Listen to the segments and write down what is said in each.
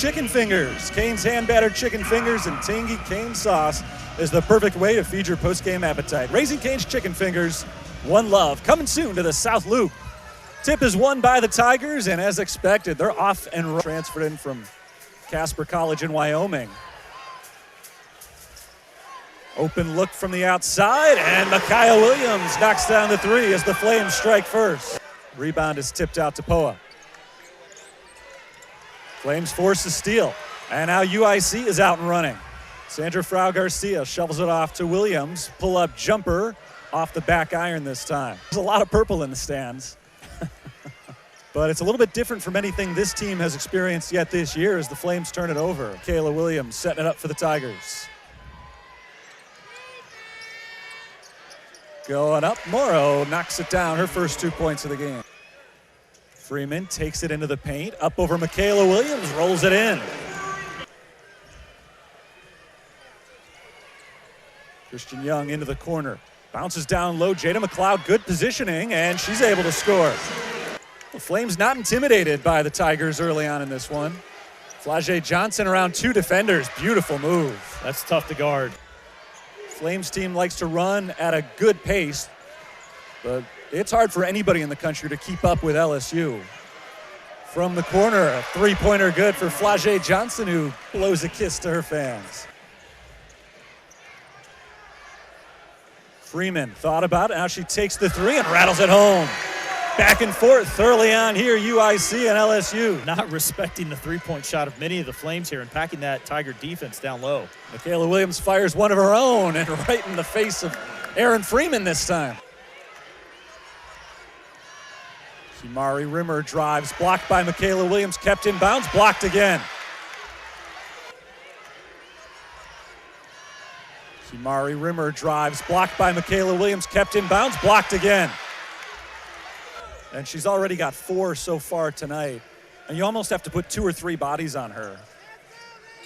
chicken fingers. Cane's hand-battered chicken fingers and tangy cane sauce is the perfect way to feed your post-game appetite. Raising Cane's chicken fingers, one love. Coming soon to the South Loop. Tip is won by the Tigers, and as expected, they're off and transferred in from Casper College in Wyoming. Open look from the outside, and Micaiah Williams knocks down the three as the Flames strike first. Rebound is tipped out to Poa. Flames force the steal, and now UIC is out and running. Sandra Flau'jae shovels it off to Williams. Pull-up jumper off the back iron this time. There's a lot of purple in the stands. But it's a little bit different from anything this team has experienced yet this year as the Flames turn it over. Kayla Williams setting it up for the Tigers. Going up, Morrow knocks it down, her first 2 points of the game. Freeman takes it into the paint, up over Michaela Williams, rolls it in. Christian Young into the corner, bounces down low, Jada McLeod, good positioning, and she's able to score. The Flames not intimidated by the Tigers early on in this one. Flau'jae Johnson around two defenders, beautiful move. That's tough to guard. Flames team likes to run at a good pace, but it's hard for anybody in the country to keep up with LSU. From the corner, a three-pointer good for Flau'jae Johnson, who blows a kiss to her fans. Freeman thought about it, now she takes the three and rattles it home. Back and forth early on here, UIC and LSU. Not respecting the three-point shot of many of the Flames here and packing that Tiger defense down low. Michaela Williams fires one of her own and right in the face of Aaron Freeman this time. Kimari Rimmer drives, blocked by Michaela Williams, kept in bounds, blocked again. Kimari Rimmer drives, blocked by Michaela Williams, kept in bounds, blocked again. And she's already got 4 so far tonight. And you almost have to put 2 or 3 bodies on her,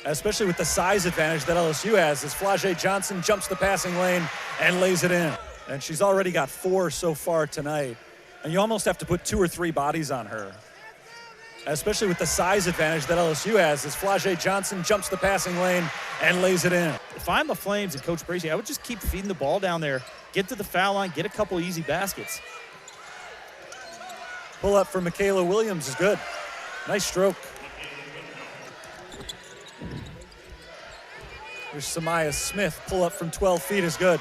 especially with the size advantage that LSU has as Flau'jae Johnson jumps the passing lane and lays it in. And she's already got 4 so far tonight. And you almost have to put 2 or 3 bodies on her, especially with the size advantage that LSU has as Flau'jae Johnson jumps the passing lane and lays it in. If I'm the Flames and Coach Bracey, I would just keep feeding the ball down there, get to the foul line, get a couple easy baskets. Pull up for Michaela Williams is good. Nice stroke. There's Samaya Smith. Pull up from 12 feet is good.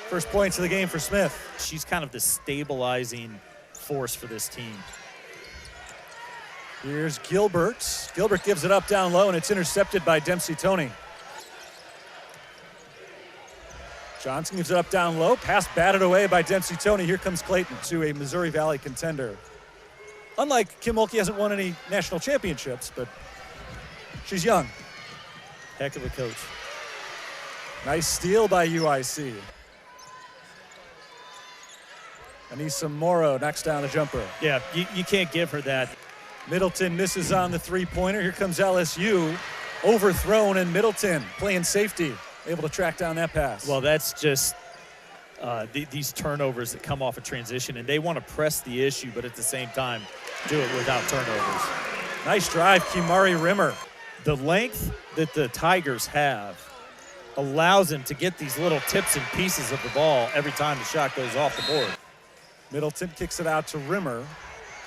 First points of the game for Smith. She's kind of the stabilizing force for this team. Here's Gilbert. Gilbert gives it up down low, and it's intercepted by Dempsey Tony. Johnson gives it up down low. Pass batted away by Dempsey Tony. Here comes Clayton to a Missouri Valley contender. Unlike Kim Mulkey, hasn't won any national championships, but she's young. Heck of a coach. Nice steal by UIC. Anissa Morrow knocks down the jumper. Yeah, you can't give her that. Middleton misses on the three-pointer. Here comes LSU. Overthrown, and Middleton playing safety, able to track down that pass. Well, that's just these turnovers that come off a transition, and they want to press the issue, but at the same time, do it without turnovers. Nice drive, Kimari Rimmer. The length that the Tigers have allows them to get these little tips and pieces of the ball every time the shot goes off the board. Middleton kicks it out to Rimmer.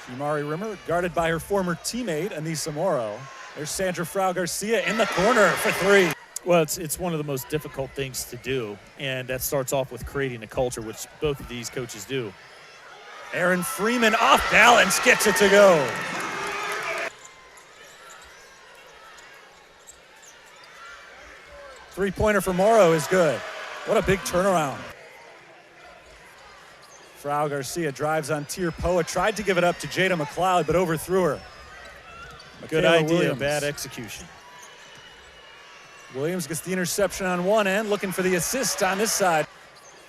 Kimari Rimmer guarded by her former teammate, Anissa Morrow. There's Sandra Flau'jae in the corner for 3. Well, it's one of the most difficult things to do, and that starts off with creating a culture, which both of these coaches do. Aaron Freeman off balance, gets it to go. Three-pointer for Morrow is good. What a big turnaround. Flau'jae drives on Tier Poa, tried to give it up to Jada McLeod, but overthrew her. Good idea, bad execution. Williams gets the interception on one end, looking for the assist on this side.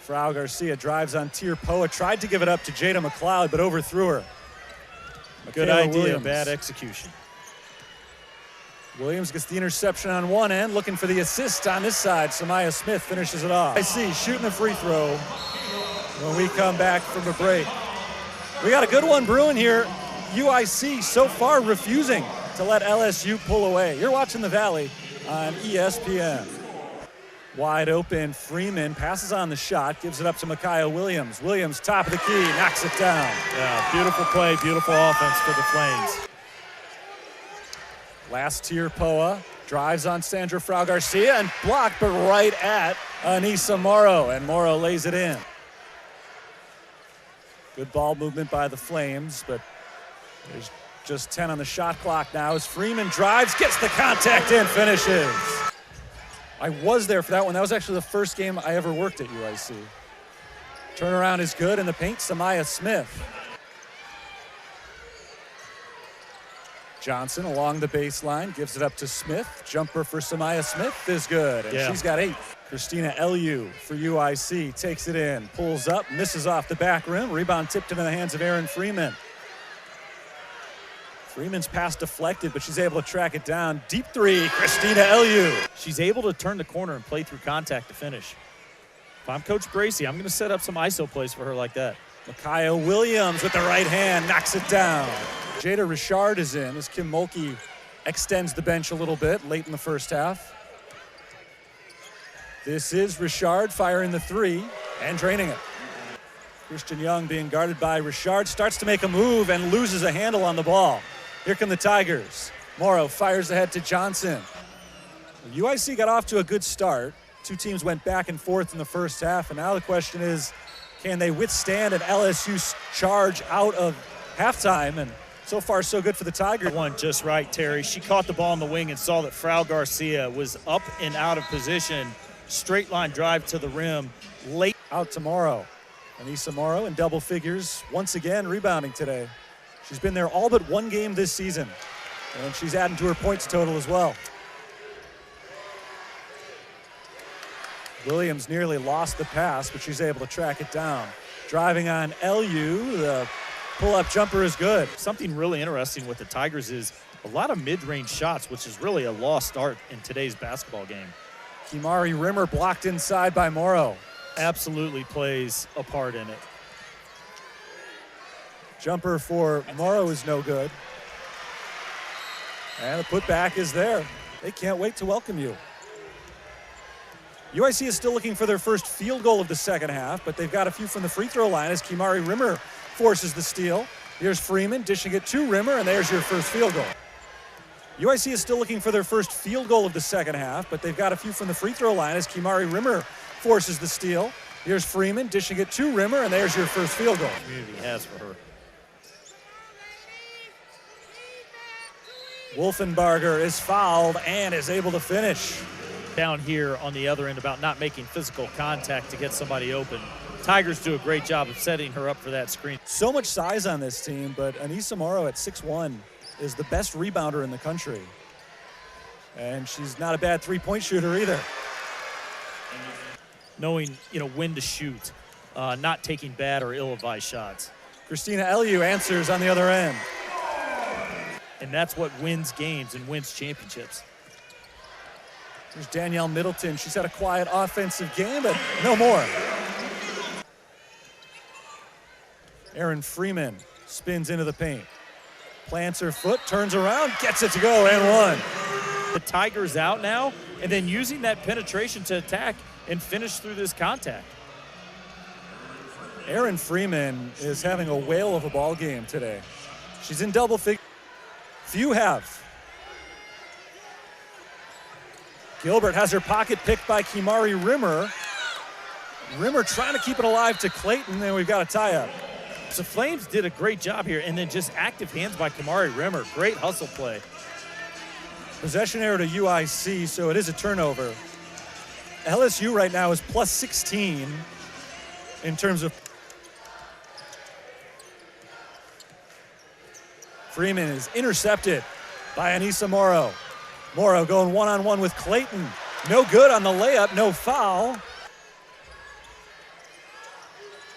Flau'jae drives on Tier Poa, tried to give it up to Jada McLeod, but overthrew her. Good idea, bad execution. Williams gets the interception on one end, looking for the assist on this side. Samaya Smith finishes it off. UIC shooting a free throw when we come back from the break. We got a good one brewing here. UIC so far refusing to let LSU pull away. You're watching the Valley on ESPN. Wide open, Freeman passes on the shot, gives it up to Micaiah Williams. Williams, top of the key, knocks it down. Yeah, beautiful play, beautiful offense for the Flames. Last tier, Poa drives on Sandra Flau'jae and blocked, but right at Anissa Morrow, and Morrow lays it in. Good ball movement by the Flames, but there's just 10 on the shot clock now as Freeman drives, gets the contact in, finishes. I was there for that one. That was actually the first game I ever worked at UIC. Turnaround is good in the paint, Samaya Smith. Johnson along the baseline, gives it up to Smith. Jumper for Samaya Smith is good, and she's got 8. Christina LU for UIC takes it in, pulls up, misses off the back rim. Rebound tipped into the hands of Erin Freeman. Freeman's pass deflected, but she's able to track it down. Deep three, Christina LU. She's able to turn the corner and play through contact to finish. If I'm Coach Bracey, I'm going to set up some ISO plays for her like that. Micaiah Williams with the right hand knocks it down. Jada Richard is in as Kim Mulkey extends the bench a little bit late in the first half. This is Richard firing the 3 and draining it. Christian Young being guarded by Richard, starts to make a move and loses a handle on the ball. Here come the Tigers. Morrow fires ahead to Johnson. UIC got off to a good start. Two teams went back and forth in the first half, and now the question is, can they withstand an LSU charge out of halftime? And so far, so good for the Tigers. One just right, Terry. She caught the ball in the wing and saw that Flau'jae was up and out of position. Straight line drive to the rim. Late out tomorrow. Anissa Morrow in double figures, once again rebounding today. She's been there all but one game this season, and she's adding to her points total as well. Williams nearly lost the pass, but she's able to track it down. Driving on LU, the pull-up jumper is good. Something really interesting with the Tigers is a lot of mid-range shots, which is really a lost art in today's basketball game. Kimari Rimmer blocked inside by Morrow. Absolutely plays a part in it. Jumper for Morrow is no good. And the putback is there. They can't wait to welcome you. UIC is still looking for their first field goal of the second half, but they've got a few from the free throw line as Kimari Rimmer forces the steal. Here's Freeman dishing it to Rimmer, and there's your first field goal. UIC is still looking for their first field goal of the second half, but they've got a few from the free throw line as Kimari Rimmer forces the steal. Here's Freeman dishing it to Rimmer, and there's your first field goal. Community has for her. Wolfenbarger is fouled and is able to finish. Down here on the other end about not making physical contact to get somebody open. Tigers do a great job of setting her up for that screen. So much size on this team, but Anissa Morrow at 6'1" is the best rebounder in the country. And she's not a bad three-point shooter either. Knowing, when to shoot, not taking bad or ill-advised shots. Christina LU answers on the other end. And that's what wins games and wins championships. There's Danielle Middleton. She's had a quiet offensive game, but no more. Erin Freeman spins into the paint. Plants her foot, turns around, gets it to go, and one. The Tigers out now, and then using that penetration to attack and finish through this contact. Erin Freeman is having a whale of a ball game today. She's in double figures. Few have. Gilbert has her pocket picked by Kimari Rimmer. Rimmer trying to keep it alive to Clayton, and we've got a tie-up. So Flames did a great job here, and then just active hands by Kimari Rimmer. Great hustle play. Possession error to UIC, so it is a turnover. LSU right now is plus 16 in terms of. Freeman is intercepted by Anissa Morrow. Morrow going one-on-one with Clayton. No good on the layup, no foul.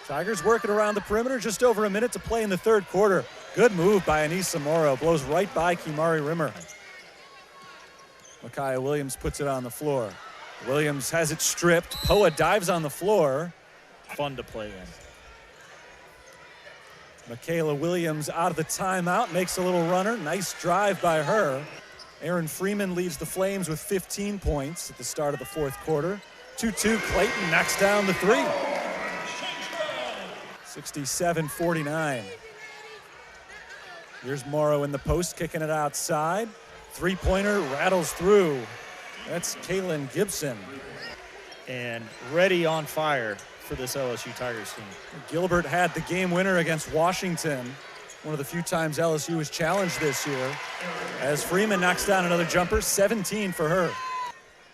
Tigers working around the perimeter, just over a minute to play in the third quarter. Good move by Anissa Morrow, blows right by Kimari Rimmer. Micaiah Williams puts it on the floor. Williams has it stripped. Poa dives on the floor. Fun to play in. Michaela Williams out of the timeout, makes a little runner. Nice drive by her. Erin Freeman leads the Flames with 15 points at the start of the fourth quarter. 2-2, Clayton knocks down the three. 67-49. Here's Morrow in the post, kicking it outside. Three-pointer rattles through. That's Kaylin Gibson. And ready on fire for this LSU Tigers team. Gilbert had the game winner against Washington, one of the few times LSU was challenged this year. As Freeman knocks down another jumper, 17 for her.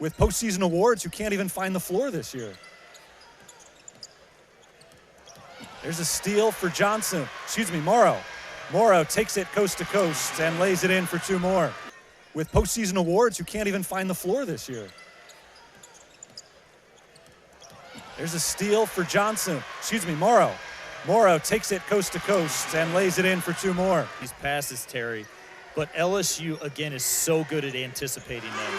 With postseason awards, who can't even find the floor this year. There's a steal for Johnson. Morrow. Morrow takes it coast to coast and lays it in for two more. With postseason awards, who can't even find the floor this year. There's a steal for Johnson. Morrow. Morrow takes it coast to coast and lays it in for two more. These passes, Terry, but LSU, again, is so good at anticipating them.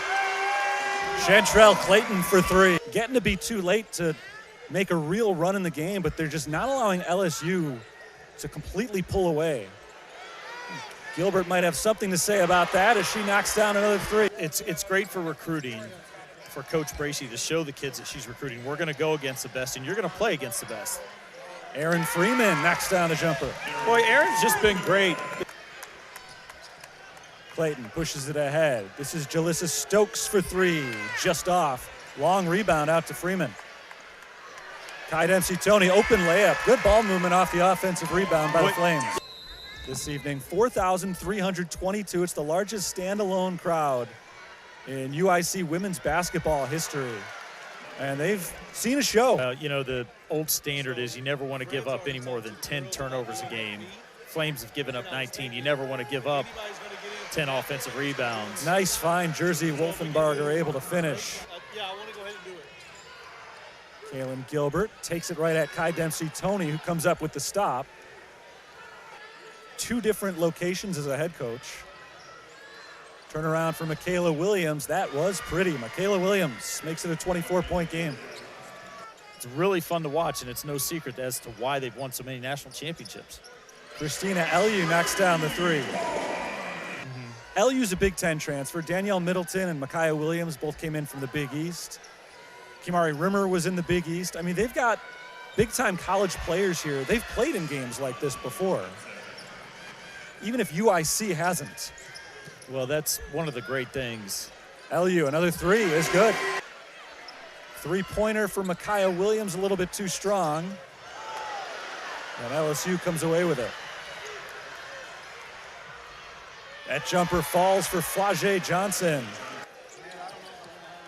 Chantrell Clayton for three. Getting to be too late to make a real run in the game, but they're just not allowing LSU to completely pull away. Gilbert might have something to say about that as she knocks down another three. It's great for recruiting, for Coach Bracey to show the kids that she's recruiting. We're going to go against the best, and you're going to play against the best. Erin Freeman knocks down a jumper. Boy, Erin's just been great. Clayton pushes it ahead. This is Jalissa Stokes for three, just off. Long rebound out to Freeman. Kai Dempsey-Tony, open layup. Good ball movement off the offensive rebound by the Flames. This evening, 4,322. It's the largest standalone crowd in UIC women's basketball history. And they've seen a show. The old standard is you never want to give up any more than 10 turnovers a game. Flames have given up 19. You never want to give up 10 offensive rebounds. Nice find, Jersey Wolfenbarger able to finish. I want to go ahead and do it. Kaylin Gilbert takes it right at Kai Dempsey-Tony, who comes up with the stop. Two different locations as a head coach. Turnaround for Michaela Williams. That was pretty. Michaela Williams makes it a 24-point game. It's really fun to watch, and it's no secret as to why they've won so many national championships. Christina Elyu knocks down the three. Elyu's a Big Ten transfer. Danielle Middleton and Micaiah Williams both came in from the Big East. Kimari Rimmer was in the Big East. I mean, they've got big-time college players here. They've played in games like this before, even if UIC hasn't. Well, that's one of the great things. Elyu, another three is good. Three-pointer for Micaiah Williams, a little bit too strong. And LSU comes away with it. That jumper falls for Flau'jae Johnson.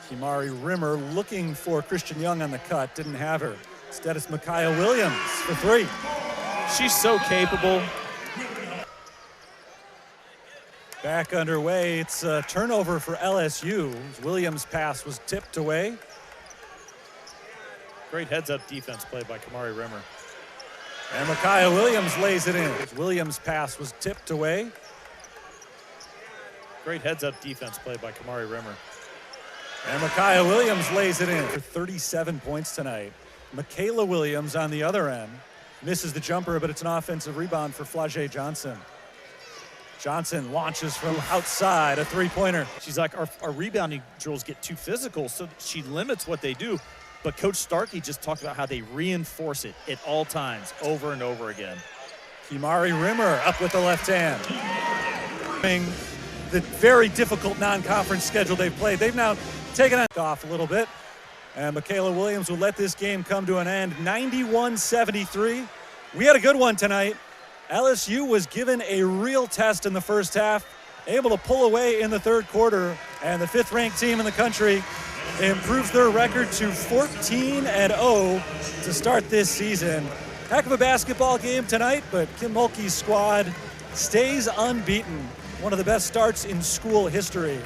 Kimari Rimmer looking for Christian Young on the cut, didn't have her. Instead, it's Micaiah Williams for three. She's so capable. Back underway, it's a turnover for LSU. Williams' pass was tipped away. Great heads-up defense played by Kimari Rimmer. And Micaiah Williams lays it in. Williams' pass was tipped away. Great heads-up defense played by Kimari Rimmer. And Micaiah Williams lays it in for 37 points tonight. Michaela Williams on the other end misses the jumper, but it's an offensive rebound for Flau'jae Johnson. Johnson launches from outside, a three-pointer. She's like, our rebounding drills get too physical, so she limits what they do. But Coach Starkey just talked about how they reinforce it at all times, over and over again. Kimari Rimmer up with the left hand. The very difficult non-conference schedule they've played. They've now taken it off a little bit. And Michaela Williams will let this game come to an end. 91-73. We had a good one tonight. LSU was given a real test in the first half, able to pull away in the third quarter, and the fifth-ranked team in the country improves their record to 14-0 to start this season. Heck of a basketball game tonight, but Kim Mulkey's squad stays unbeaten. One of the best starts in school history.